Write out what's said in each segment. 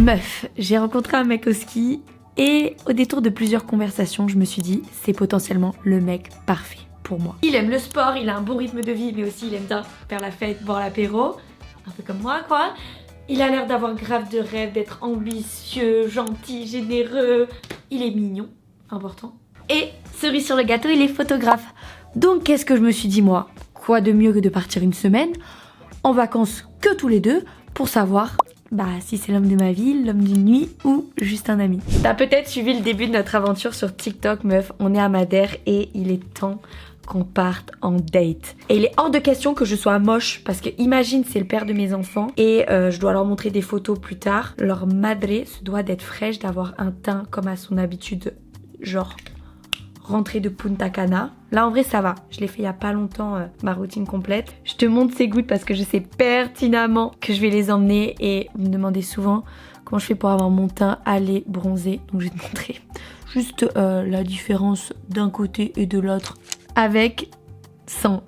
Meuf, j'ai rencontré un mec au ski et au détour de plusieurs conversations, je me suis dit c'est potentiellement le mec parfait pour moi. Il aime le sport, il a un bon rythme de vie, mais aussi il aime bien faire la fête, boire l'apéro, un peu comme moi quoi. Il a l'air d'avoir grave de rêve, d'être ambitieux, gentil, généreux. Il est mignon, important. Et cerise sur le gâteau, il est photographe. Donc qu'est-ce que je me suis dit moi? Quoi de mieux que de partir une semaine en vacances que tous les deux pour savoir si c'est l'homme de ma vie, l'homme d'une nuit ou juste un ami. T'as peut-être suivi le début de notre aventure sur TikTok, meuf. On est à Madère et il est temps qu'on parte en date. Et il est hors de question que je sois moche parce que imagine c'est le père de mes enfants et je dois leur montrer des photos plus tard. Leur madré se doit d'être fraîche, d'avoir un teint comme à son habitude, genre rentrée de Punta Cana. Là en vrai ça va, je l'ai fait il y a pas longtemps ma routine complète. Je te montre ces gouttes parce que je sais pertinemment que je vais les emmener et vous me demandez souvent comment je fais pour avoir mon teint allé bronzé. Donc je vais te montrer juste la différence d'un côté et de l'autre avec, sans.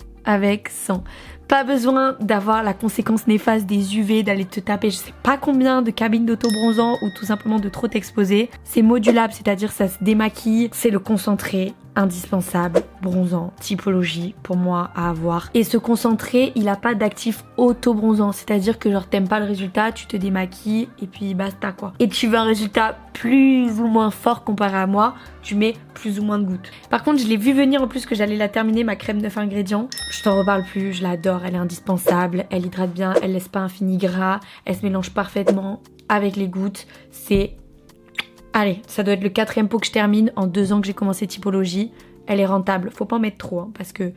Pas besoin d'avoir la conséquence néfaste des UV, d'aller te taper je sais pas combien de cabines d'auto-bronzant ou tout simplement de trop t'exposer. C'est modulable, c'est-à-dire ça se démaquille. C'est le concentré indispensable, bronzant, typologie pour moi à avoir. Et ce concentré, il a pas d'actif auto-bronzant, c'est-à-dire que genre t'aimes pas le résultat, tu te démaquilles et puis basta quoi. Et tu veux un résultat plus ou moins fort comparé à moi, tu mets plus ou moins de gouttes. Par contre, je l'ai vu venir en plus que j'allais la terminer, ma crème 9 ingrédients. Je t'en reparle plus, je l'adore, elle est indispensable, elle hydrate bien, elle laisse pas un fini gras, elle se mélange parfaitement avec les gouttes. C'est... Allez, ça doit être le 4e pot que je termine en 2 ans que j'ai commencé typologie. Elle est rentable, faut pas en mettre trop parce que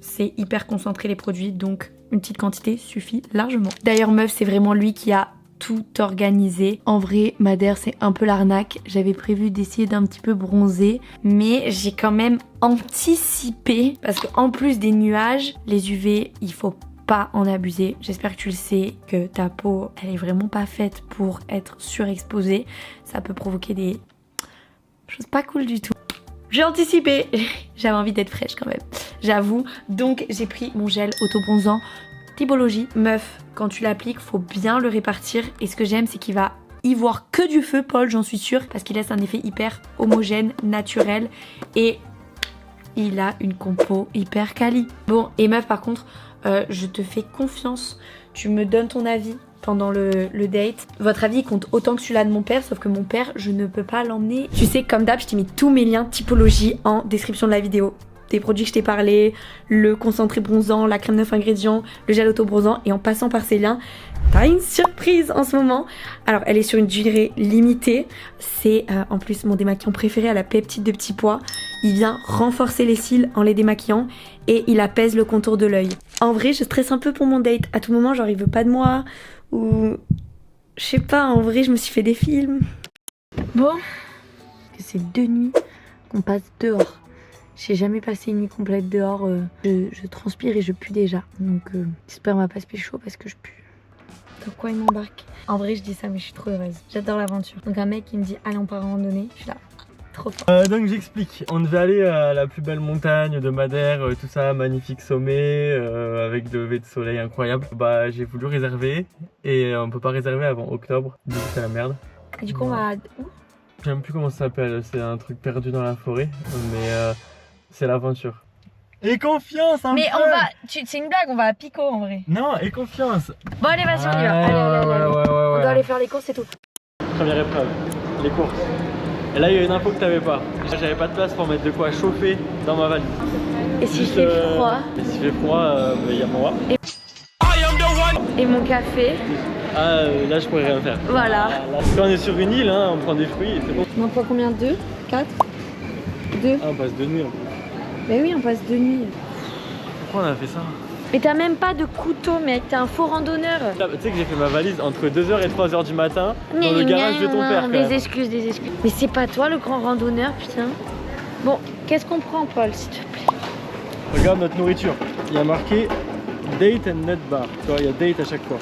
c'est hyper concentré les produits, donc une petite quantité suffit largement. D'ailleurs meuf, c'est vraiment lui qui a tout organisé. En vrai, Madère, c'est un peu l'arnaque. J'avais prévu d'essayer d'un petit peu bronzer, mais j'ai quand même anticipé parce qu'en plus des nuages, les UV, il faut pas en abuser. J'espère que tu le sais, que ta peau, elle est vraiment pas faite pour être surexposée. Ça peut provoquer des choses pas cool du tout. J'ai anticipé. J'avais envie d'être fraîche quand même, j'avoue. Donc j'ai pris mon gel auto-bronzant typologie. Meuf, quand tu l'appliques, faut bien le répartir. Et ce que j'aime, c'est qu'il va y voir que du feu, Paul, j'en suis sûre, parce qu'il laisse un effet hyper homogène, naturel. Et il a une compo hyper quali. Bon, et meuf, par contre, je te fais confiance. Tu me donnes ton avis pendant le date. Votre avis compte autant que celui-là de mon père, sauf que mon père, je ne peux pas l'emmener. Tu sais, comme d'hab, je t'ai mis tous mes liens typologie en description de la vidéo. Des produits que je t'ai parlé, le concentré bronzant, la crème 9 ingrédients, le gel auto-bronzant, et en passant par ces liens, t'as une surprise en ce moment. Alors elle est sur une durée limitée, c'est en plus mon démaquillant préféré à la peptide de petits pois. Il vient renforcer les cils en les démaquillant et il apaise le contour de l'œil. En vrai je stresse un peu pour mon date, à tout moment genre il veut pas de moi, ou je sais pas, en vrai je me suis fait des films. Bon, c'est 2 nuits qu'on passe dehors. J'ai jamais passé une nuit complète dehors, je transpire et je pue déjà. Donc j'espère qu'on va pas se pécho parce que je pue. Dans quoi il m'embarque? En vrai je dis ça mais je suis trop heureuse. J'adore l'aventure. Donc un mec qui me dit allez on part en randonnée, je suis là. Trop fort. Donc j'explique, on devait aller à la plus belle montagne de Madère, tout ça, magnifique sommet, avec de lever de soleil incroyable. J'ai voulu réserver et on peut pas réserver avant octobre, donc c'est la merde. Et du coup on va où? Je sais même plus comment ça s'appelle, c'est un truc perdu dans la forêt, mais c'est l'aventure. Et confiance un peu. Mais on va, c'est une blague, on va à Pico en vrai. Non, et confiance. Bon allez vas-y on y va, allez. On doit aller faire les courses et tout. Première épreuve, les courses. Et là il y a une info que t'avais pas. J'avais pas de place pour mettre de quoi chauffer dans ma valise. Et s'il fait froid? Et s'il fait froid, il y a moi. Et mon café. Ah là je pourrais rien faire. Voilà. Quand on est sur une île, hein, on prend des fruits et c'est bon. On en prend combien? 2? 4? 2? Ah on passe 2 nuits en plus. Bah oui on passe 2 nuits. Pourquoi on a fait ça? Mais t'as même pas de couteau mec, t'es un faux randonneur. Tu sais que j'ai fait ma valise entre 2h et 3h du matin dans le garage de ton père. Des excuses. Mais c'est pas toi le grand randonneur putain. Bon, qu'est-ce qu'on prend Paul s'il te plaît? Regarde notre nourriture, il y a marqué date and nut bar. Tu vois, il y a date à chaque fois.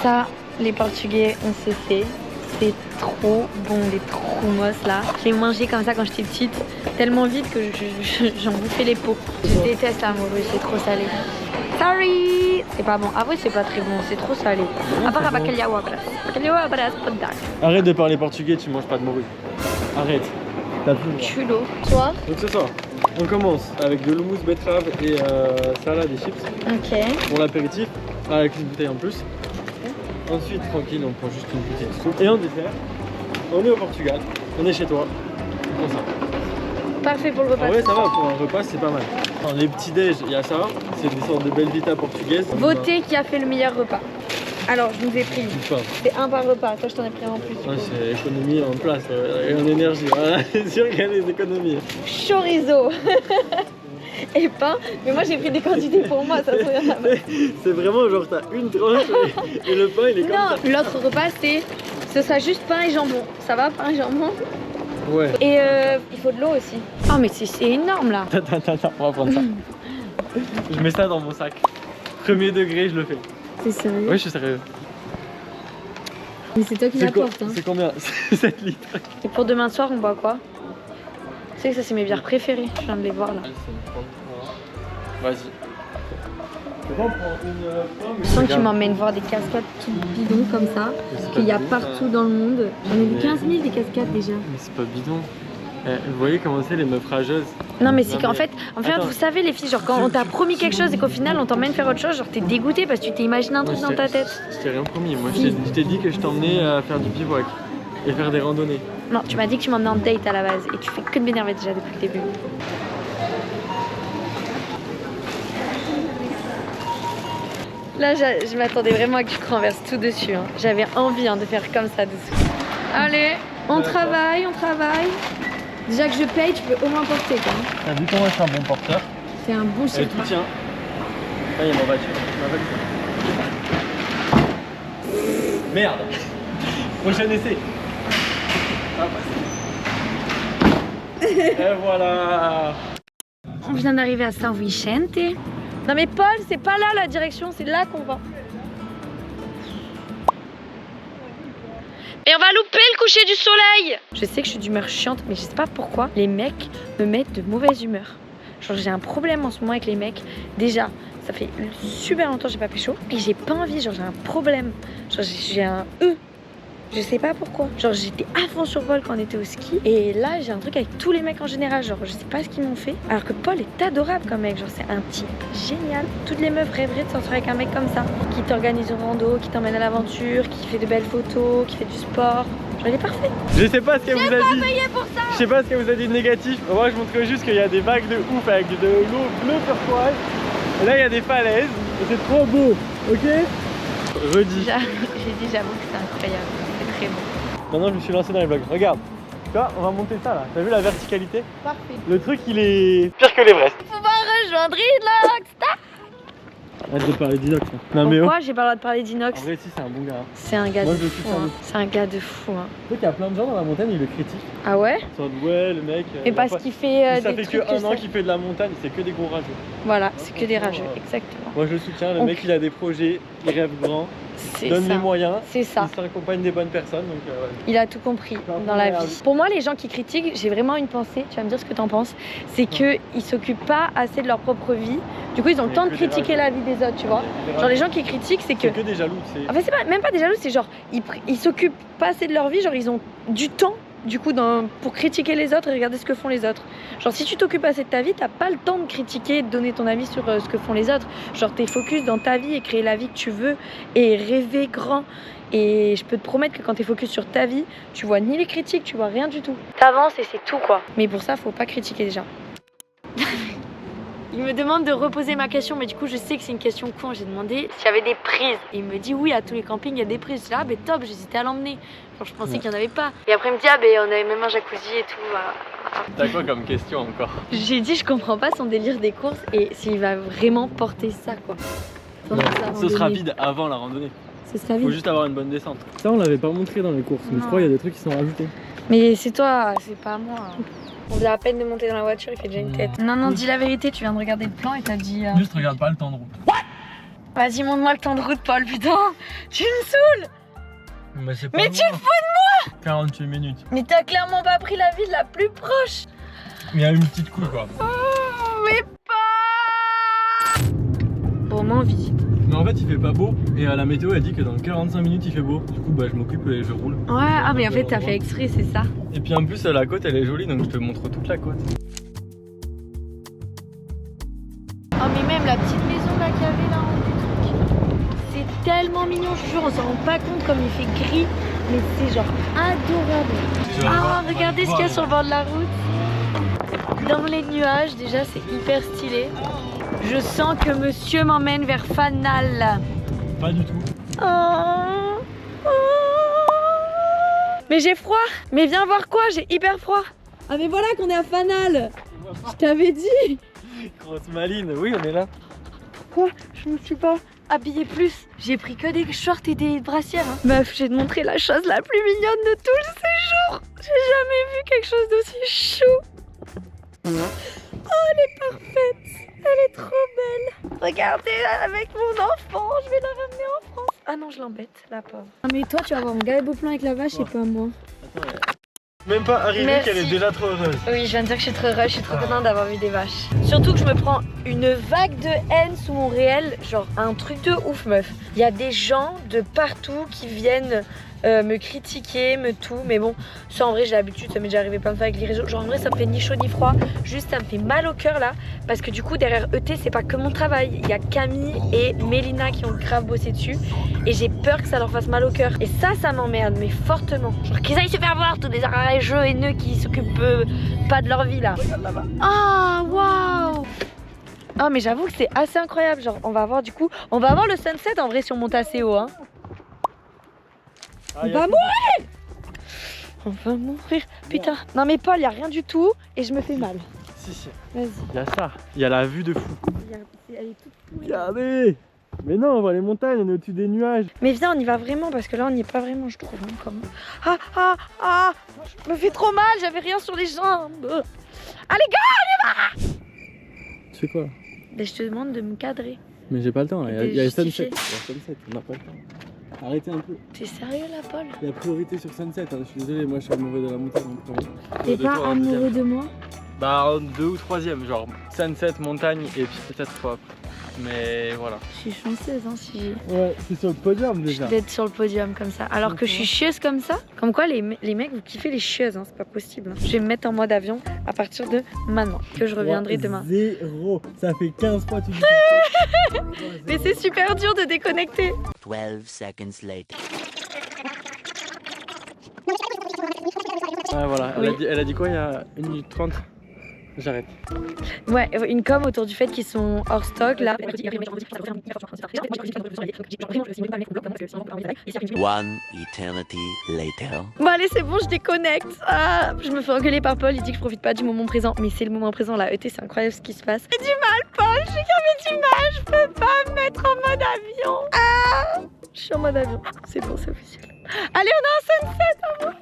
Ça, les Portugais on se fait. C'est trop bon les trumos là. Je l'ai mangé comme ça quand j'étais petite. tellement vite que j'en bouffais les peaux. Je déteste la morue, c'est trop salé. Sorry. C'est pas bon. Ah oui, c'est pas très bon, c'est trop salé. À part bacalhau à brasse, pas de dac. Arrête de parler portugais, tu manges pas de morue. Arrête. T'as plus le droit. Chulo. Toi? Donc ce soir, on commence avec de l'houmous betterave et salade et chips. Ok. Pour l'apéritif, avec une bouteille en plus. Ensuite, tranquille, on prend juste une petite soupe. Et en dessert, on est au Portugal, on est chez toi. On prend ça. Parfait pour le repas. Ah ouais, ça va, pour un repas, c'est pas mal. Dans les petits déj, il y a ça. C'est des sortes de Belvita portugaises. Votez qui a fait le meilleur repas. Alors, je vous ai pris. C'est un par repas. Toi, je t'en ai pris un en plus. Ouais, c'est économie en place et en énergie. Voilà, c'est sûr qu'il y a des économies. Chorizo et pain. Mais moi, j'ai pris des quantités pour moi. Ça c'est vraiment genre, t'as une tranche et le pain, il est comme ça. Non, l'autre repas, ce sera juste pain et jambon. Ça va, pain et jambon? Ouais. Et il faut de l'eau aussi. Oh, mais c'est énorme là. Attends, on va prendre ça. Je mets ça dans mon sac. Premier degré, je le fais. T'es sérieux? Oui, je suis sérieux. Mais c'est toi qui l'apportes. Hein. C'est combien? 7 litres. Et pour demain soir, on boit quoi? Tu sais que ça, c'est mes bières préférées. Je viens de les voir là. Vas-y. Je sens qu'il m'emmène voir des cascades tout bidons comme ça, qu'il y a partout dans le monde. J'en ai vu 15 000 des cascades déjà. Mais c'est pas bidon. Vous voyez comment c'est les meufs rageuses? Non mais c'est qu'en fait, vous savez les filles, genre quand on t'a promis quelque chose et qu'au final on t'emmène faire autre chose, genre t'es dégoûté parce que tu t'es imaginé un truc dans ta tête. Je t'ai rien promis, moi je t'ai dit que je t'emmenais à faire du bivouac et faire des randonnées. Non, tu m'as dit que tu m'emmenais en date à la base et tu fais que de m'énerver déjà depuis le début. Là, je m'attendais vraiment à que tu te renverses tout dessus. Hein. J'avais envie de faire comme ça dessous. Allez, on travaille. Déjà que je paye, tu peux au moins porter quoi. T'as vu comment je suis un bon porteur? C'est un bon chef. Tout tient. Là, il y a ma voiture. Merde. Prochain essai. Et voilà. On vient d'arriver à San Vicente. Non mais Paul, c'est pas là la direction, c'est là qu'on va. Et on va louper le coucher du soleil. Je sais que je suis d'humeur chiante, mais je sais pas pourquoi les mecs me mettent de mauvaise humeur. Genre j'ai un problème en ce moment avec les mecs. Déjà, ça fait super longtemps que j'ai pas pécho et j'ai pas envie, genre j'ai un problème. Genre j'ai un Je sais pas pourquoi. Genre j'étais à fond sur Paul quand on était au ski. Et là j'ai un truc avec tous les mecs en général. Genre je sais pas ce qu'ils m'ont fait. Alors que Paul est adorable comme mec. Genre c'est un type génial. Toutes les meufs rêveraient de sortir avec un mec comme ça. Qui t'organise une rando, qui t'emmène à l'aventure, qui fait de belles photos, qui fait du sport. Genre il est parfait. Je sais pas ce qu'elle vous a dit. J'ai pas payé pour ça. Je sais pas ce qu'elle vous a dit de négatif. Moi je montre juste qu'il y a des vagues de ouf avec de l'eau bleue turquoise. Et là il y a des falaises. Et c'est trop beau. Ok? Redis. J'ai dit j'avoue que c'est incroyable. C'est très beau. Maintenant je me suis lancé dans les vlogs. Regarde, tu vois, on va monter ça là. T'as vu la verticalité? Parfait. Le truc il est pire que l'Everest. Faut pas rejoindre Inox. Arrête de parler d'Inox. Non mais pourquoi j'ai pas le droit de parler d'Inox? En vrai si c'est un bon gars. Hein. C'est un gars Moi, de fou. Hein. C'est un gars de fou. Hein. Tu sais qu'il y a plein de gens dans la montagne, ils le critiquent. Ah ouais? Ils sont ouais le mec. Mais parce qu'il fait ça des fait trucs que un an qu'il fait de la montagne, c'est que des gros rageux. Voilà, c'est que des rageux, exactement. Moi je le soutiens, le mec il a des projets, il rêve grand. Donne les moyens, c'est ça. Il s'accompagne des bonnes personnes. Donc, ouais. Il a tout compris dans la vie. Pour moi, les gens qui critiquent, j'ai vraiment une pensée, tu vas me dire ce que t'en penses, c'est qu'ils s'occupent pas assez de leur propre vie. Du coup, ils ont le temps de critiquer la vie des autres, tu vois. Genre, les gens qui critiquent, c'est que. C'est que des jaloux, c'est. En fait, c'est même pas des jaloux, c'est genre, ils s'occupent pas assez de leur vie, genre, ils ont du temps. Du coup, pour critiquer les autres et regarder ce que font les autres. Genre, si tu t'occupes assez de ta vie, t'as pas le temps de critiquer, de donner ton avis sur ce que font les autres. Genre, t'es focus dans ta vie et créer la vie que tu veux et rêver grand. Et je peux te promettre que quand t'es focus sur ta vie, tu vois ni les critiques, tu vois rien du tout. T'avances et c'est tout, quoi. Mais pour ça, faut pas critiquer déjà. Il me demande de reposer ma question, mais du coup je sais que c'est une question con. J'ai demandé s'il y avait des prises. Et il me dit oui, à tous les campings il y a des prises. Je dis ah ben top, j'hésitais à l'emmener. Genre je pensais qu'il n'y en avait pas. Et après il me dit ah ben on avait même un jacuzzi et tout. T'as quoi comme question encore? J'ai dit je comprends pas son délire des courses et s'il va vraiment porter ça quoi. Ce sera vide avant la randonnée. Ce sera vide. Faut juste avoir une bonne descente. Ça on l'avait pas montré dans les courses, mais je crois qu'il y a des trucs qui sont rajoutés. Mais c'est toi, c'est pas moi. On faisait à peine de monter dans la voiture, il fait déjà une tête. Non, dis la vérité, tu viens de regarder le plan et t'as dit... Juste regarde pas le temps de route. Vas-y, montre-moi le temps de route, Paul, putain. Tu me saoules. Mais tu te fous de moi. 48 minutes. Mais t'as clairement pas pris la ville la plus proche. Mais il y a une petite couille quoi. Oh, mais pas. Bon, moi envie. Mais en fait il fait pas beau et la météo elle dit que dans 45 minutes il fait beau. Du coup bah je m'occupe et je roule. Ouais, ah mais en fait t'as fait exprès, c'est ça. Et puis en plus la côte elle est jolie donc je te montre toute la côte. Oh mais même la petite maison là qu'il y avait là en du truc. C'est tellement mignon, je jure, on s'en rend pas compte comme il fait gris. Mais c'est genre adorable. Ah, regardez ce qu'il y a sur le bord de la route. Dans les nuages, déjà c'est hyper stylé. Je sens que monsieur m'emmène vers Fanal. Pas du tout. Oh. Mais j'ai froid. Mais viens voir quoi, j'ai hyper froid. Ah mais voilà qu'on est à Fanal. Je t'avais dit. Grosse maline, oui on est là. Pourquoi je me suis pas habillée plus? J'ai pris que des shorts et des brassières. Hein. Meuf, j'ai montré la chose la plus mignonne de tout le séjour. J'ai jamais vu quelque chose d'aussi chou. Oh, elle est parfaite. Elle est trop belle. Regardez avec mon enfant, je vais la ramener en France. Ah non, je l'embête, la pauvre. Ah mais toi tu vas avoir un gars beau plan avec la vache et pas moi. Même pas arrivé Merci. qu'elle est déjà trop heureuse. Oui, je viens de dire que je suis trop heureuse, je suis trop contente d'avoir vu des vaches. Surtout que je me prends une vague de haine sous mon réel, genre un truc de ouf meuf. Il y a des gens de partout qui viennent me critiquer, me tout, mais bon, ça en vrai j'ai l'habitude, ça m'est déjà arrivé plein de fois avec les réseaux. Genre en vrai ça me fait ni chaud ni froid, juste ça me fait mal au cœur là, parce que du coup derrière ET c'est pas que mon travail, il y a Camille et Mélina qui ont grave bossé dessus et j'ai peur que ça leur fasse mal au cœur. Et ça m'emmerde, mais fortement. Genre qu'ils aillent se faire voir tous des rageux haineux qui s'occupent pas de leur vie là. Regarde là-bas. Ah waouh. Ah mais j'avoue que c'est assez incroyable, genre on va avoir du coup, on va avoir le sunset en vrai si on monte assez haut hein. Ah, On va mourir. On va mourir. Putain. Non mais Paul, y a rien du tout et je me fais mal. Si. Vas-y. Il y a ça. Il y a la vue de fou. Elle est toute pourrie. Regardez. Mais non, on voit les montagnes, on est au-dessus des nuages. Mais viens, on y va vraiment parce que là on n'y est pas vraiment, je trouve. Hein, comme... Ah. Je me fais trop mal, j'avais rien sur les jambes. Allez gars. Tu fais quoi? Mais je te demande de me cadrer. Mais j'ai pas le temps, Et il y a de Sunset. justifier. Il y a Sunset, on n'a pas le temps. Arrêtez un peu. T'es sérieux là, Paul? Il y a priorité sur Sunset, hein. Je suis désolé, moi je suis amoureux de la montagne en premier. T'es pas amoureux de moi? Bah en 2 ou 3ème, genre Sunset, montagne et puis peut-être toi. Mais voilà. Je suis chanceuse hein si Ouais, c'est sur le podium déjà. d'être sur le podium comme ça. Alors que je suis chieuse comme ça. Comme quoi les mecs vous kiffez les chieuses, hein, c'est pas possible. Hein. Je vais me mettre en mode avion à partir de maintenant. Que je reviendrai demain. 0. Ça fait 15 fois tu dis. Mais c'est super dur de déconnecter. 12 seconds later. Ah voilà, Oui. elle a dit quoi il y a 1 minute 30? J'arrête. Ouais, une com autour du fait qu'ils sont hors stock là. One eternity later. Bon allez c'est bon, je déconnecte. Ah, je me fais engueuler par Paul, il dit que je profite pas du moment présent. Mais c'est le moment présent là, ET c'est incroyable ce qui se passe. J'ai du mal Paul, j'ai quand même du mal, je peux pas me mettre en mode avion. Ah, je suis en mode avion, c'est bon, c'est officiel. Allez on a un sunset à moi.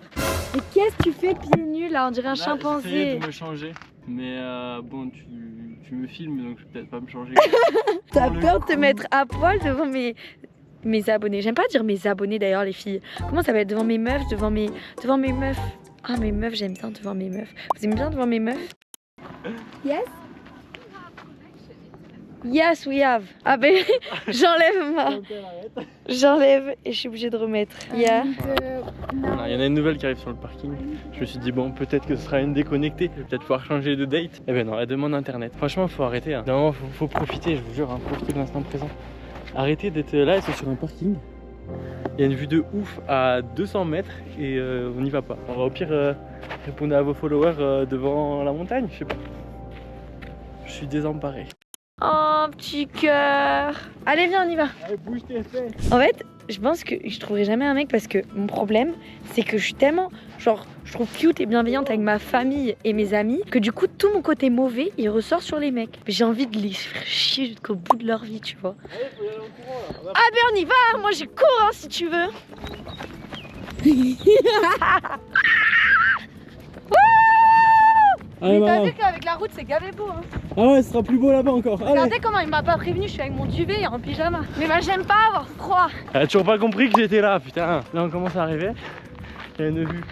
Mais qu'est-ce que tu fais pieds nus là, on dirait un chimpanzé. J'essayais de me changer, mais bon tu me filmes donc je vais peut-être pas me changer. T'as peur de te mettre à poil devant mes abonnés. J'aime pas dire mes abonnés d'ailleurs les filles. Comment ça va être devant mes meufs, devant mes meufs. Ah mes meufs, j'aime bien devant mes meufs. Vous aimez bien devant mes meufs? Yes. Yes we have. Ah ben j'enlève et je suis obligée de remettre. Yeah. Voilà, il y en a une nouvelle qui arrive sur le parking. Je me suis dit bon peut-être que ce sera une déconnectée, je vais peut-être pouvoir changer de date. Eh ben non, elle demande internet. Franchement faut arrêter. Hein. Non, faut profiter, je vous jure, hein, profiter de l'instant présent. Arrêtez d'être là, ils sont sur un parking. Il y a une vue de ouf à 200 mètres et on n'y va pas. On va au pire répondre à vos followers devant la montagne, je sais pas. Je suis désemparé. Oh petit cœur. Allez viens on y va. Allez bouge tes fesses. En fait je pense que je trouverai jamais un mec parce que mon problème c'est que je suis tellement genre je trouve cute et bienveillante avec ma famille et mes amis que du coup tout mon côté mauvais il ressort sur les mecs. J'ai envie de les faire chier jusqu'au bout de leur vie tu vois. Allez, faut y aller en courant là. Ah ben on y va, moi j'ai cours hein, si tu veux. Allez, Mais t'as maman. vu qu'avec la route c'est gavé beau hein. Ah ouais, ce sera plus beau là-bas encore. Allez. Regardez comment il m'a pas prévenu, je suis avec mon duvet et en pyjama. Mais moi j'aime pas avoir froid. Elle a toujours pas compris que j'étais là, putain. Là on commence à arriver. Il y a une vue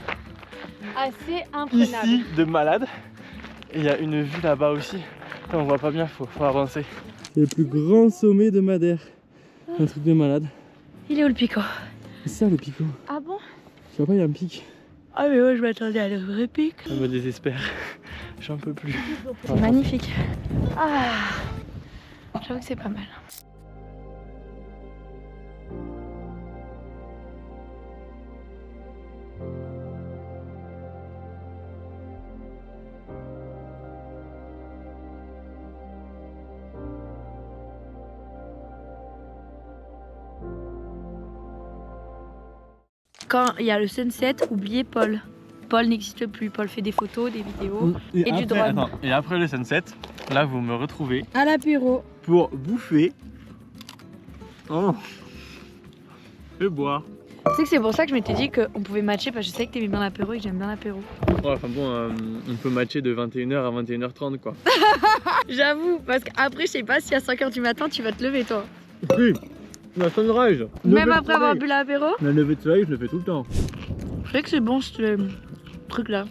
Assez imprenable. ici de malade. il y a une vue là-bas aussi. On voit pas bien, faut avancer. C'est le plus grand sommet de Madère. Un truc de malade. Il est où le pico? C'est ça le pico. Ah bon? Tu vois pas, il y a un pic. Ah mais moi je m'attendais à le vrai pic. Je me désespère. J'en peux plus. C'est magnifique. Ah, j'avoue que c'est pas mal. Quand il y a le sunset, oubliez Paul. Paul n'existe plus. Paul fait des photos, des vidéos et du drone. Attends, et après le sunset, là vous me retrouvez À l'apéro. pour bouffer. Oh. Et boire. Tu sais que c'est pour ça que je m'étais dit qu'on pouvait matcher parce que je sais que t'aimais bien l'apéro et que j'aime bien l'apéro. Ouais, enfin bon, on peut matcher de 21h à 21h30 quoi. J'avoue, parce qu'après je sais pas si à 5h du matin tu vas te lever toi. Oui, la sunrise. Même après avoir bu l'apéro. La levée de soleil, je le fais tout le temps. Je sais que c'est bon ce truc là.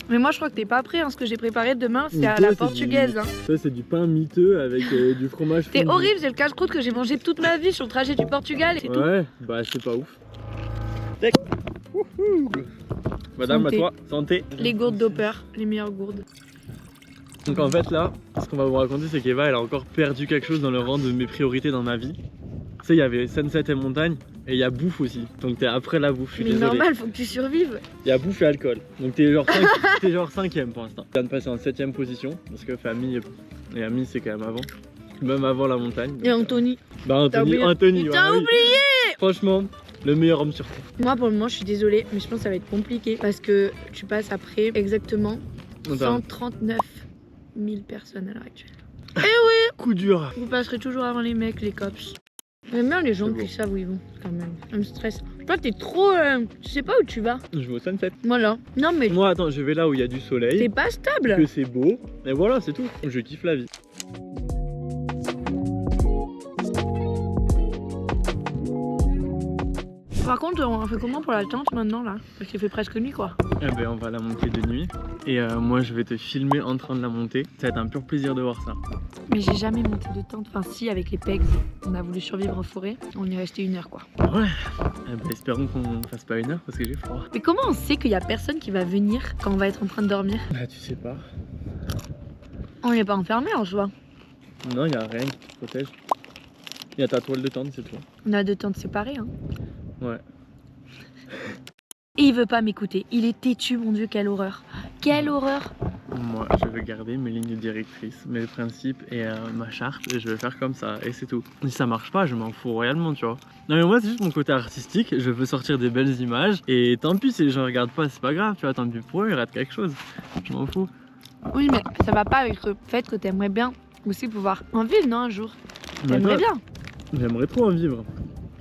Mais moi je crois que t'es pas prêt, hein. Ce que j'ai préparé demain c'est à la portugaise. Hein. Ça c'est du pain miteux avec du fromage fondu. C'est horrible, c'est le casse-croûte que j'ai mangé toute ma vie sur le trajet du Portugal et tout. Ouais, bah c'est pas ouf. Madame, Santé. à toi, santé. Les gourdes d'Hopper, les meilleures gourdes. Donc en fait là, ce qu'on va vous raconter c'est qu'Eva elle a encore perdu quelque chose dans le rang de mes priorités dans ma vie. Tu sais, il y avait sunset et montagne et il y a bouffe aussi. Donc t'es après la bouffe, je suis Mais désolé. normal, faut que tu survives. Il y a bouffe et alcool. Donc t'es genre, t'es genre 5ème pour l'instant. Je viens de passer en 7ème position parce que famille et amis c'est quand même avant. Même avant la montagne. Et Anthony. Bah T'as oublié. Anthony. T'as ouais, oui. oublié. Franchement, le meilleur homme sur terre. Moi pour le moment je suis désolée, mais je pense que ça va être compliqué parce que tu passes après exactement Attends. 139 000 personnes à l'heure actuelle. Coup dur. Vous passerez toujours avant les mecs, les cops. J'aime bien les gens C'est qui bon. savent où ils vont, quand même. Ça me stresse. Toi, t'es trop. Tu sais pas où tu vas. Je vais au sunset. Voilà. Non, mais Moi attends, je vais là où il y a du soleil. t'es pas stable. Que c'est beau. Et voilà, c'est tout. Je kiffe la vie. Par contre, on fait comment pour la tente maintenant là? Parce qu'il fait presque nuit quoi. Eh ben on va la monter de nuit. Et moi je vais te filmer en train de la monter. Ça va être un pur plaisir de voir ça. Mais j'ai jamais monté de tente. Enfin, si, avec les pegs, on a voulu survivre en forêt. On y est resté 1 heure quoi. Ouais. Eh ben, espérons qu'on fasse pas 1 heure parce que j'ai froid. Mais comment on sait qu'il y a personne qui va venir quand on va être en train de dormir? Bah tu sais pas. On n'est pas enfermé en soi. Non, il y a rien qui te protège. Il y a ta toile de tente, c'est tout. On a 2 tentes séparées. Hein. Ouais. Et il veut pas m'écouter. Il est têtu, mon dieu, quelle horreur. Quelle horreur. Moi, je vais garder mes lignes directrices, mes principes et ma charte, et je vais faire comme ça, et c'est tout. Si ça marche pas, je m'en fous royalement, tu vois. Non mais moi, c'est juste mon côté artistique, je veux sortir des belles images, et tant pis si les gens regardent pas, c'est pas grave, tu vois, tant pis pour eux, ils ratent quelque chose. Je m'en fous. Oui, mais ça va pas avec le fait que t'aimerais bien aussi pouvoir en vivre, non, un jour. Mais T'aimerais toi, bien. J'aimerais trop en vivre.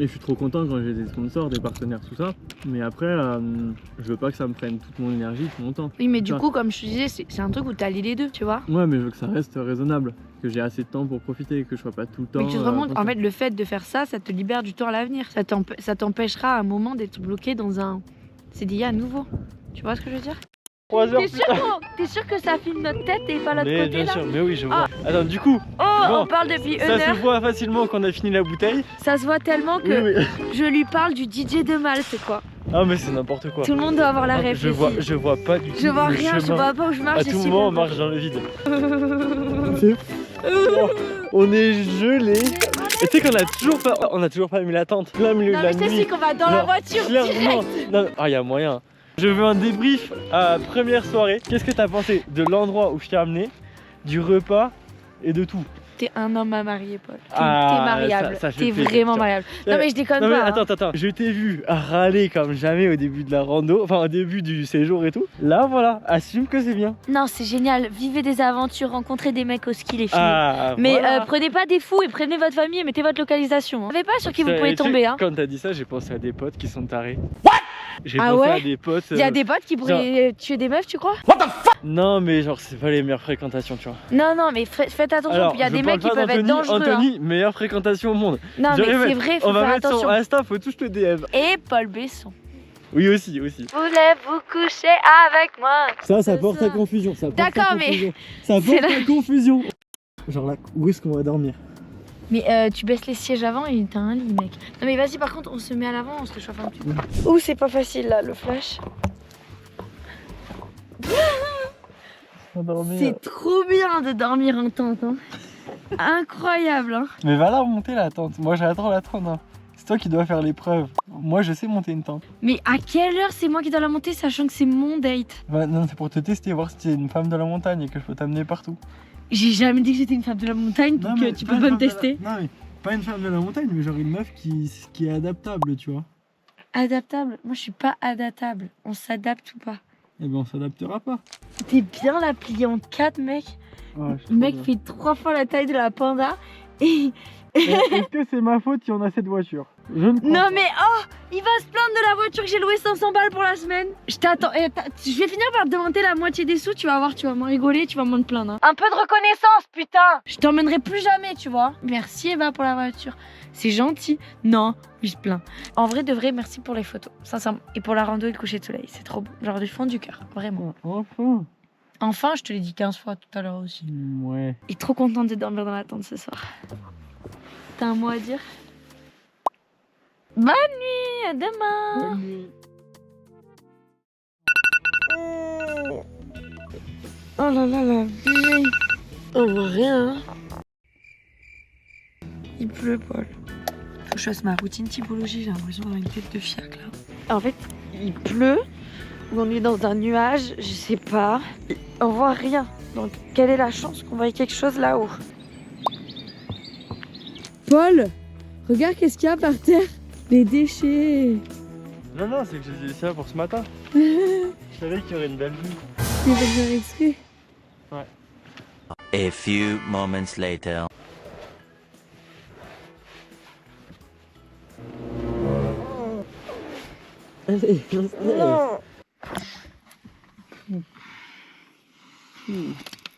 Et je suis trop content quand j'ai des sponsors, des partenaires, tout ça. Mais après, je veux pas que ça me prenne toute mon énergie, tout mon temps. Oui, mais du Ça. coup, comme je te disais, c'est un truc où t'allies les deux, tu vois. Ouais, mais je veux que ça reste raisonnable. Que j'ai assez de temps pour profiter, que je sois pas tout le temps. Mais que tu te rends compte, en attention. fait, le fait de faire ça, ça te libère du temps à l'avenir. Ça t'empêchera à un moment d'être bloqué dans un CDI à nouveau. Tu vois ce que je veux dire? 3 heures T'es plus sûr, tard. t'es sûr que ça filme notre tête et pas l'autre Mais côté bien là? sûr, mais oui, je vois. Attends, du coup, Oh, bon, on parle depuis 1 ça heure. se voit facilement qu'on a fini la bouteille. Ça se voit tellement que Oui. je lui parle du DJ de Mal, c'est quoi? Ah, mais c'est n'importe quoi. Tout le monde doit avoir la Ah, rêve. je vois pas du tout. Je vois le rien, je chemin. vois pas où je marche. À j'ai tout su moment, on même pas. marche dans le vide. C'est fou. On est gelé. Et tu sais qu'on a toujours pas mis la tente. Plein milieu Non de la mais c'est nuit. si qu'on va dans la Non, voiture clairement. direct. Non, ah, y a moyen. Je veux un débrief à la première soirée. Qu'est-ce que t'as pensé de l'endroit où je t'ai amené, du repas et de tout? T'es un homme à marier, Paul. T'es Ah, mariable. ça fait T'es plaisir, vraiment tiens. mariable. Non mais je déconne Non mais pas. hein. attends, je t'ai vu râler comme jamais au début de la rando, enfin au début du séjour et tout. Là voilà, assume que c'est bien. Non, c'est génial. Vivez des aventures, rencontrez des mecs au ski, les filles. Ah, mais voilà. prenez pas des fous et prenez votre famille et mettez votre localisation. Vous savez pas sur qui vous Ça, pouvez et tu sais, tomber. Hein. Quand t'as dit ça, j'ai pensé à des potes qui sont tarés. J'ai Ah pensé ouais à des potes. Il y a des potes qui pourraient tuer des meufs, tu crois? Non mais genre c'est pas les meilleures fréquentations, tu vois. Non, non, mais faites attention. Alors, Il y a je des parle mecs qui pas peuvent être d'Anthony. dangereux. hein. Anthony, meilleure fréquentation au monde. Non, mais J'aurais c'est fait- vrai, On faut va faire mettre attention. sur Insta, faut tous le DM. Et Paul Besson. Oui, aussi. Voulez-vous coucher avec moi? Ça porte porte à à confusion. Ça porte D'accord, à mais confusion. Ça c'est porte là- à confusion. Genre là, où est-ce qu'on va dormir? Mais tu baisses les sièges avant et t'as un lit, mec. Non mais vas-y, par contre, on se met à l'avant, on se chauffe un petit peu. Ouh, c'est pas facile là, le flash. C'est trop bien de dormir en tente, hein. Incroyable, hein. Mais va la remonter la tente. Moi j'adore la tente. Hein. C'est toi qui dois faire l'épreuve. Moi je sais monter une tente. Mais à quelle heure c'est moi qui dois la monter, sachant que c'est mon date? Bah, non, c'est pour te tester, voir si tu es une femme de la montagne et que je peux t'amener partout. J'ai jamais dit que j'étais une femme de la montagne, donc tu peux pas me tester. Non mais pas une femme de la montagne, mais genre une meuf qui est adaptable, tu vois. Adaptable? Moi je suis pas adaptable. On s'adapte ou pas? Eh ben on s'adaptera pas. T'es bien la plier en 4, mec. Ouais, Le mec fait 3 fois la taille de la panda et... Est-ce que c'est ma faute si on a cette voiture? Je ne pense Non pas. mais oh, il va se plaindre de la voiture que j'ai louée 500 balles pour la semaine. Je t'attends. Je vais finir par te demander la moitié des sous, tu vas voir, tu vas m'en rigoler, tu vas m'en te plaindre. Hein. Un peu de reconnaissance, putain. Je t'emmènerai plus jamais, tu vois. Merci Eva pour la voiture. C'est gentil. Non, je te plains. En vrai de vrai, merci pour les photos, sincèrement. Et pour la rando et le coucher de soleil, c'est trop beau. Genre du fond du cœur, vraiment. Enfin. Enfin, je te l'ai dit 15 fois tout à l'heure aussi. Ouais. Et trop contente de dormir dans la tente ce soir. T'as un mot à dire? Bonne nuit, à demain. Bonne nuit. Oh là là, la vie. On voit rien. Il pleut, Paul. Faut que je fasse ma routine typologie, j'ai l'impression d'avoir une tête de fiac là. En fait, il pleut, ou on est dans un nuage, je sais pas. On voit rien. Donc, quelle est la chance qu'on voie quelque chose là-haut? Paul, regarde qu'est-ce qu'il y a par terre. Les déchets. Non, c'est que j'ai dit ça pour ce matin. Je savais qu'il y aurait une belle vue. Tu vas faire exprès. A few moments later. Allez,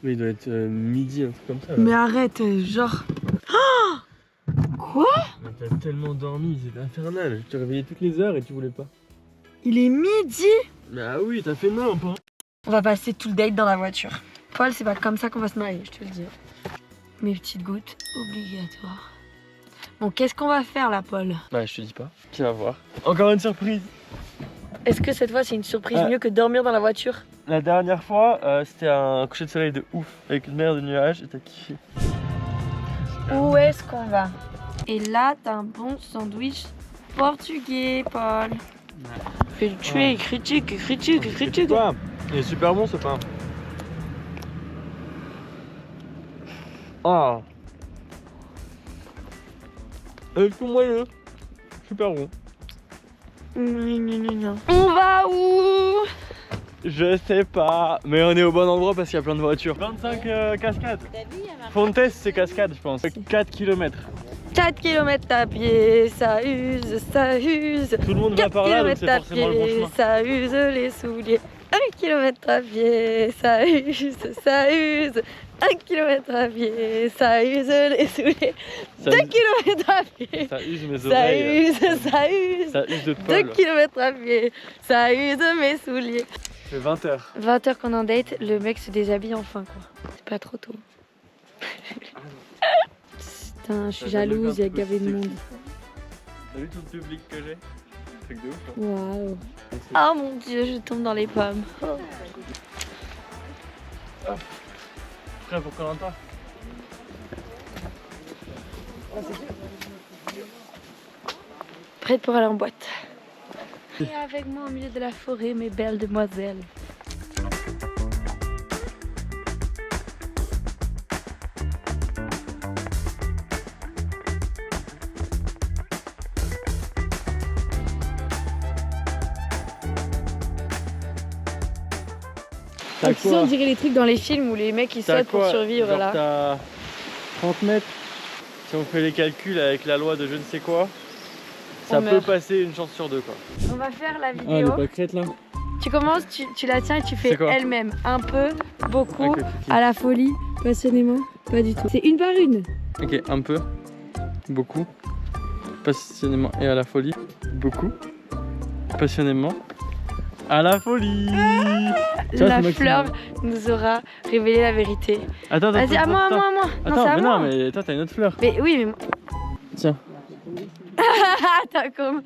Mais il doit être midi, un truc comme ça. Là. Mais arrête, genre... Quoi? Mais t'as tellement dormi, c'est infernal. Je t'ai réveillé toutes les heures et tu voulais pas. Il est midi? Bah oui, t'as fait nimp, hein. On va passer tout le date dans la voiture. Paul, c'est pas comme ça qu'on va se marier, je te le dis. Mes petites gouttes obligatoires. Bon, qu'est-ce qu'on va faire là, Paul? Bah je te dis pas, tu vas voir. Encore une surprise. Est-ce que cette fois c'est une surprise Ah. mieux que dormir dans la voiture? La dernière fois, c'était un coucher de soleil de ouf, avec une mer de nuages et t'as kiffé. Où est-ce qu'on va? Et là, t'as un bon sandwich portugais, Paul. Fais le tuer, critique. Quoi? Il est super bon ce pain. Ah. Avec tout moelleux. Super bon. On va où? Je sais pas, mais on est au bon endroit parce qu'il y a plein de voitures. 25 cascades. Fontes, c'est cascade, je pense. 4 km. 4 km à pied, ça use. Tout le monde va 4 par là, donc km c'est à forcément le bon pied, chemin. ça use les souliers. 1 km à pied, ça use. 1 km à pied, ça use les souliers. Ça 2 use- km à pied, Ça use mes ça oreilles. use. Ça use de 2 Paul. km à pied, ça use mes souliers. C'est 20h. 20h qu'on en date, le mec se déshabille enfin quoi. C'est pas trop tôt. Putain, je suis jalouse, il y a gavé de monde. T'as vu tout le public que j'ai? Truc de ouf. Hein. Waouh. Oh mon dieu, je tombe dans les pommes. Oh. Prêt pour Koh-Lanta? Prête pour aller en boîte. Et avec moi au milieu de la forêt, mes belles demoiselles. T'as Tu sais, on dirait les trucs dans les films où les mecs ils T'as sautent pour quoi? survivre Genre, là. T'as 30 mètres. Si on fait les calculs avec la loi de je ne sais quoi, ça On peut meurt. passer une chance sur deux quoi. On va faire la Ah, vidéo. les pâquerettes là. Tu commences, tu la tiens et tu fais C'est quoi? elle-même. Un peu, beaucoup, Ok, à la folie, passionnément, pas du tout. C'est une par une. ok, un peu, beaucoup, passionnément et à la folie, beaucoup, passionnément à la folie. La fleur nous aura révélé la vérité. Attends, vas-y, à moi. Non, Attends, c'est à mais moi. non, mais toi t'as une autre fleur. Mais oui, mais moi. Tiens. Attends, comme.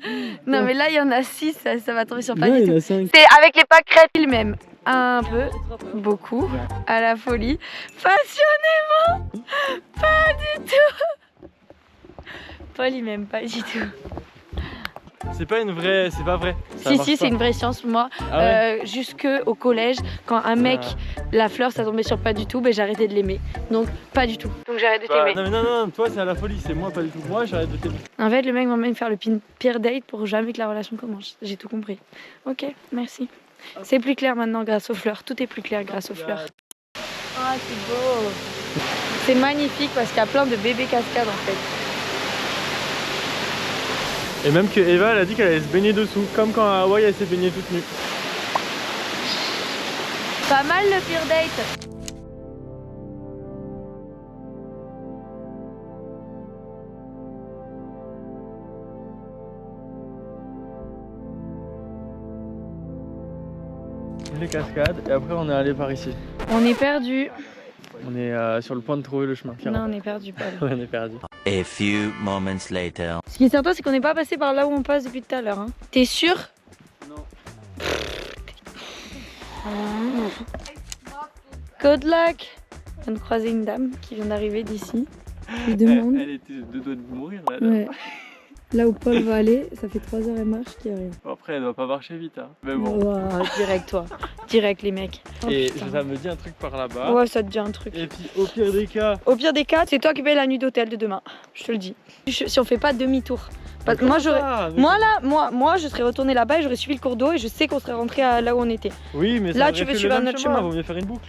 Non, mais là, il y en a 6, ça va tomber sur pas Non, du il y en tout. a 5. C'est avec les pâquerettes, il m'aime. Un peu, beaucoup, à la folie. Passionnément, pas du tout. Paul, il m'aime pas du tout. C'est pas une vraie, c'est pas vrai. Ça Si, marche si, pas. c'est une vraie science. Moi, Ah ouais jusque au collège, quand un mec, la fleur, ça tombait sur pas du tout, ben j'ai arrêté de l'aimer. Donc, pas du tout. Donc, j'arrête de t'aimer. Non, mais non, toi c'est à la folie, c'est moi pas du tout. Moi j'arrête de t'aimer. En fait, le mec m'emmène faire le pire date pour jamais que la relation commence. J'ai tout compris. Ok, merci. C'est plus clair maintenant grâce aux fleurs. Tout est plus clair grâce aux fleurs. Ah, c'est beau. C'est magnifique parce qu'il y a plein de bébés cascades en fait. Et même que Eva elle a dit qu'elle allait se baigner dessous, comme quand à Hawaï elle s'est baignée toute nue. Pas mal le pire date. Les cascades et après on est allé par ici. On est perdu. On est sur le point de trouver le chemin. Non, on est perdu, Paul. Ouais, on est perdu. A few moments later. Ce qui est certain, c'est qu'on n'est pas passé par là où on passe depuis tout à l'heure. Hein. T'es sûr? Non. Good luck. On vient de croiser une dame qui vient d'arriver d'ici. Je lui demande. Elle était de doigts de mourir là. Ouais. Là où Paul va aller, ça fait 3 heures elle marche qui arrive. Bon, après elle doit pas marcher vite hein. Mais bon. Wow, direct toi. Direct les mecs. Oh, Et putain. ça me dit un truc par là-bas. Ouais, ça te dit un truc. Et puis au pire des cas. Au pire des cas, c'est toi qui payes la nuit d'hôtel de demain. Je te le dis. Si on fait pas demi-tour. Parce que moi, moi, je serais retournée là-bas et j'aurais suivi le cours d'eau et je sais qu'on serait rentré là où on était. Oui, mais Là, ça tu aurait veux fait suivre le un même autre chemin. chemin. Vaut mieux faire une boucle.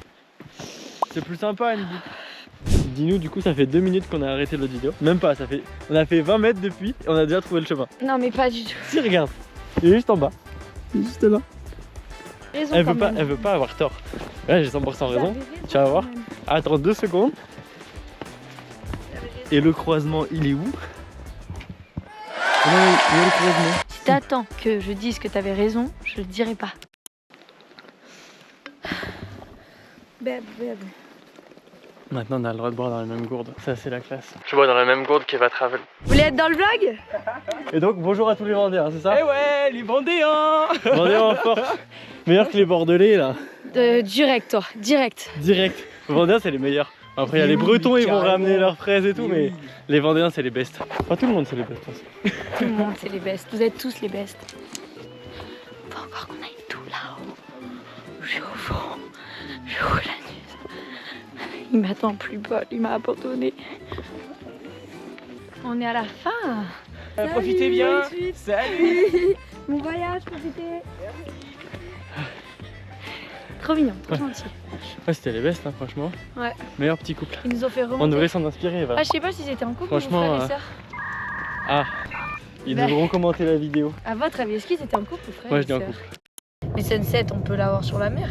C'est plus sympa une boucle. Dis-nous, du coup, ça fait 2 minutes qu'on a arrêté l'autre vidéo. Même pas, on a fait 20 mètres depuis et on a déjà trouvé le chemin. Non, mais pas du tout. Si, regarde, il est juste en bas. Il est juste là. Raison Elle quand veut, pas, même. elle veut pas avoir tort. Ouais, j'ai 100% raison. Tu vas voir. Attends 2 secondes. Et le croisement, il est où? Il est où le croisement? Si t'attends que je dise que t'avais raison, je le dirai pas. Beb. Maintenant, on a le droit de boire dans la même gourde. Ça, c'est la classe. Je bois dans la même gourde qu'Eva Travel. Vous voulez être dans le vlog? Et donc, bonjour à tous les Vendéens, c'est ça? Eh ouais, les Vendéens. Vendéens en force. Meilleur que les Bordelais, là. Direct, toi. Direct. Direct. Les Vendéens, c'est les meilleurs. Après, il y a les Bretons, ils vont ramener leurs fraises et tout, mais les Vendéens, c'est les best. Enfin, tout le monde, c'est les best. Tout le monde, c'est les bestes. Vous êtes tous les bestes. Faut encore qu'on aille tout là-haut. Je suis au fond. Je suis au la nuit. Il m'attend plus, Paul. Il m'a abandonné. On est à la fin. Profitez bien. Salut. Mon voyage, profitez. Trop mignon, trop gentil. Ouais, c'était les best, hein, franchement. Ouais. Meilleur petit couple. Ils nous ont fait remonter. On devrait s'en inspirer, Eva. Ah, je sais pas s'ils étaient en couple, Franchement, mon frère et sœur. Ah, ils Bah. devront commenter la vidéo. À votre avis, est-ce qu'ils étaient en couple ou frère Moi, et je dis en sœur? couple. Les sunsets, on peut l'avoir sur la mer.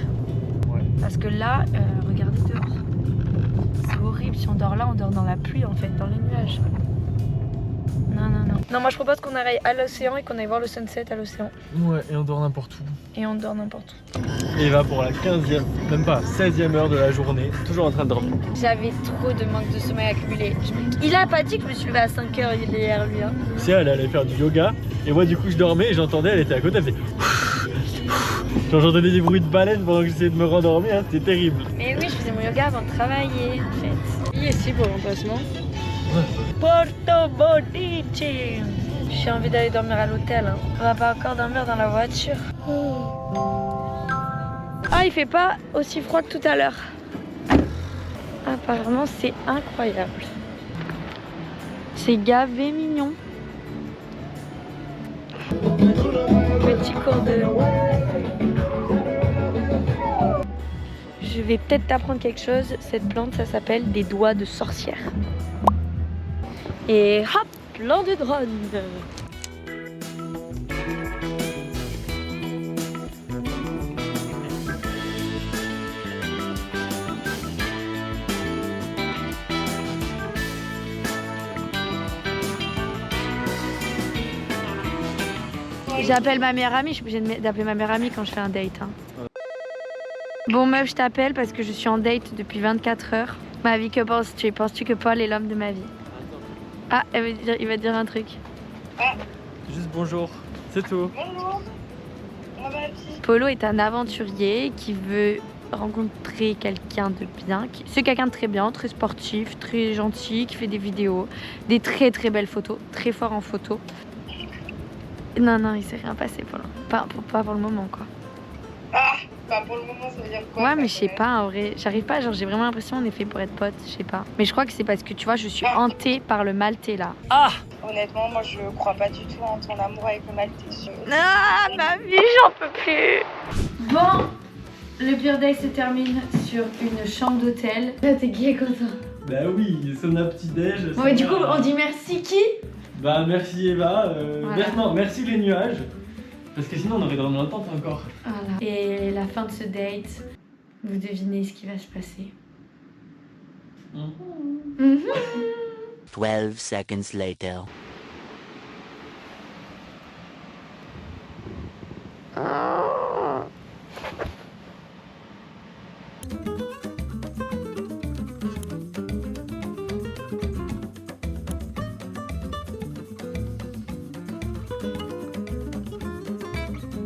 Ouais. Parce que là, regardez dehors. C'est horrible. Si on dort là, on dort dans la pluie en fait, dans les nuages. Non. Non, moi je propose qu'on aille à l'océan et qu'on aille voir le sunset à l'océan. Ouais, et on dort n'importe où. Et on dort n'importe où. Eva pour la 15e, même pas 16e heure de la journée, toujours en train de dormir. J'avais trop de manque de sommeil accumulé. Il a pas dit que je me suis levée à 5h hier, lui. Hein. Si elle allait faire du yoga, et moi du coup je dormais et j'entendais, elle était à côté, elle faisait. Genre j'entendais des bruits de baleines pendant que j'essayais de me rendormir, hein, c'était terrible. Mais oui, je faisais mon yoga avant de travailler en fait. Il est ici pour l'emplacement. Porto Bonici. J'ai envie d'aller dormir à l'hôtel. Hein. On va pas encore dormir dans la voiture. Ah, il fait pas aussi froid que tout à l'heure. Apparemment, c'est incroyable. C'est gavé mignon. Petit cours de... Je vais peut-être t'apprendre quelque chose. Cette plante, ça s'appelle des doigts de sorcière. Et hop, plein de drones. J'appelle ma meilleure amie, je suis obligée d'appeler ma meilleure amie quand je fais un date. Hein. Bon meuf, je t'appelle parce que je suis en date depuis 24 heures. Ma vie, que penses-tu? Penses-tu que Paul est l'homme de ma vie? Ah, il va dire un truc. Juste bonjour, c'est tout. Bonjour. Comment vas-tu? Polo est un aventurier qui veut rencontrer quelqu'un de bien. C'est quelqu'un de très bien, très sportif, très gentil, qui fait des vidéos, des très très belles photos, très fort en photo. Non, il s'est rien passé pour pas pour le moment quoi. Ah, bah pour le moment ça veut dire quoi? Ouais, ça mais je sais pourrait pas, en vrai, j'arrive pas, genre j'ai vraiment l'impression qu'on est fait pour être potes, je sais pas. Mais je crois que c'est parce que tu vois, je suis hantée par le maltais là. Ah! Honnêtement, moi je crois pas du tout en ton amour avec le maltais. Ah, ma vie, j'en peux plus. Bon, le pire day se termine sur une chambre d'hôtel. Là, t'es gay comme ça. Bah oui, Sona petit-déj. Bon, et du coup, on dit merci qui? Bah merci Eva, Voilà. merci les nuages. Parce que sinon on aurait dormi longtemps encore. Voilà. Et la fin de ce date, vous devinez ce qui va se passer. 12 seconds later.